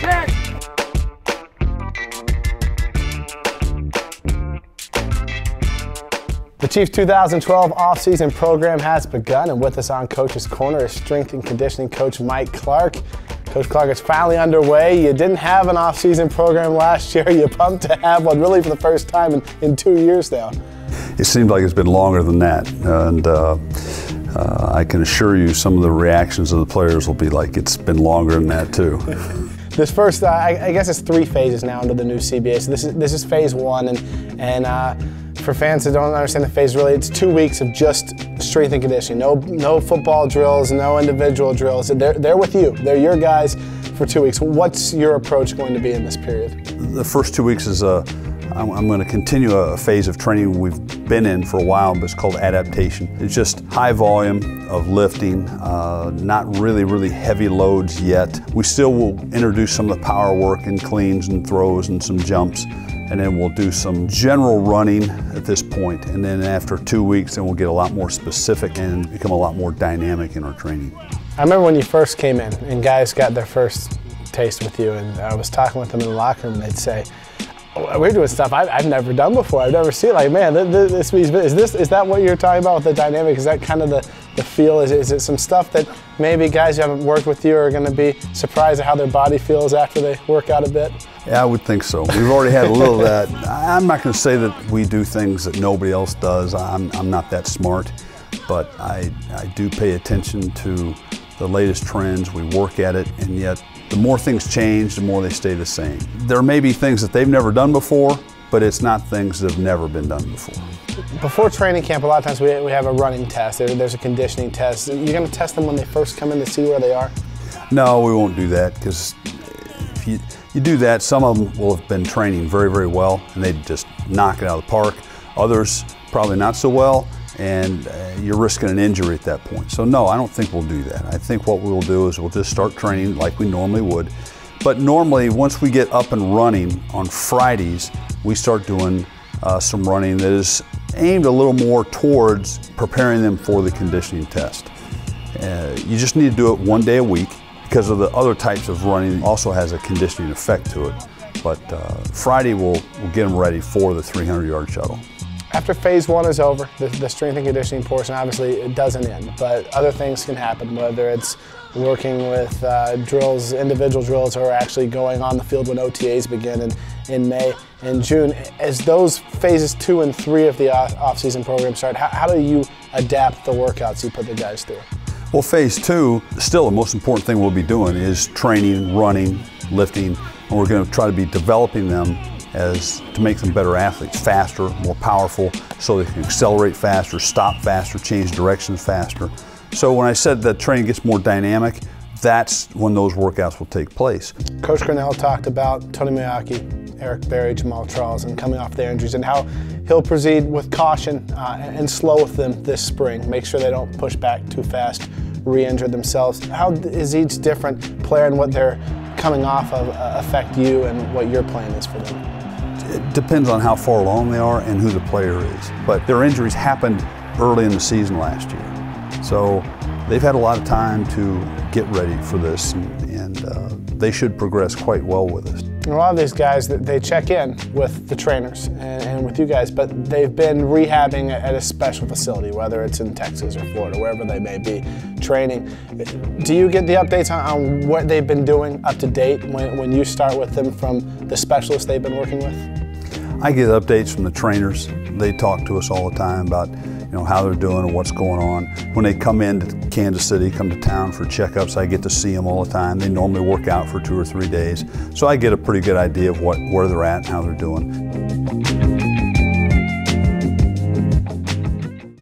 Check. The Chiefs' 2012 offseason program has begun, and with us on Coach's Corner is strength and conditioning coach Mike Clark. Coach Clark, it's finally underway. You didn't have an offseason program last year. You're pumped to have one really for the first time in 2 years now. It seems like it's been longer than that, and I can assure you some of the reactions of the players will be like it's been longer than that too. This first, I guess it's 3 phases now under the new CBA. So this is phase 1, and for fans that don't understand the phase, really, it's 2 weeks of just strength and conditioning. No football drills, no individual drills. They're with you. They're your guys for 2 weeks. What's your approach going to be in this period? The first 2 weeks is I'm going to continue a phase of training we've been in for a while, but it's called adaptation. It's just high volume of lifting, not really heavy loads yet. We still will introduce some of the power work and cleans and throws and some jumps, and then we'll do some general running at this point. And then after 2 weeks, then we'll get a lot more specific and become a lot more dynamic in our training. I remember when you first came in and guys got their first taste with you, and I was talking with them in the locker room, and they'd say, we're doing stuff I've never done before. I've never seen it. Like, man, is that what you're talking about with the dynamic? Is that kind of the feel? Is it some stuff that maybe guys who haven't worked with you are going to be surprised at how their body feels after they work out a bit? Yeah, I would think so. We've already had a little of that. I'm not going to say that we do things that nobody else does. I'm not that smart, but I do pay attention to the latest trends. We work at it, and yet the more things change, the more they stay the same. There may be things that they've never done before, but it's not things that have never been done before. Before training camp, a lot of times we have a running test. There's a conditioning test. You're going to test them when they first come in to see where they are? No, we won't do that, because if you do that, some of them will have been training very well, and they just knock it out of the park. Others probably not so well, and you're risking an injury at that point. So no, I don't think we'll do that. I think what we'll do is we'll just start training like we normally would. But normally, once we get up and running on Fridays, we start doing some running that is aimed a little more towards preparing them for the conditioning test. You just need to do it 1 day a week, because of the other types of running also has a conditioning effect to it. But Friday we'll get them ready for the 300-yard shuttle. After phase 1 is over, the strength and conditioning portion, obviously it doesn't end, but other things can happen, whether it's working with drills, individual drills, or actually going on the field when OTAs begin in May and June. As those phases 2 and 3 of the off-season program start, how do you adapt the workouts you put the guys through? Well, phase 2, still the most important thing we'll be doing is training, running, lifting, and we're going to try to be developing them to make them better athletes, faster, more powerful, so they can accelerate faster, stop faster, change directions faster. So when I said that training gets more dynamic, that's when those workouts will take place. Coach Grinnell talked about Tony Miyake, Eric Berry, Jamal Charles, and coming off their injuries, and how he'll proceed with caution and slow with them this spring. Make sure they don't push back too fast, re-injure themselves. How is each different player and what they're coming off of affect you and what your plan is for them? It depends on how far along they are and who the player is. But their injuries happened early in the season last year. So they've had a lot of time to get ready for this, and they should progress quite well with us. A lot of these guys, they check in with the trainers and with you guys, but they've been rehabbing at a special facility, whether it's in Texas or Florida, wherever they may be training. Do you get the updates on what they've been doing up to date when you start with them from the specialists they've been working with? I get updates from the trainers. They talk to us all the time about how they're doing and what's going on. When they come into Kansas City, come to town for checkups, I get to see them all the time. They normally work out for 2 or 3 days. So I get a pretty good idea of where they're at and how they're doing.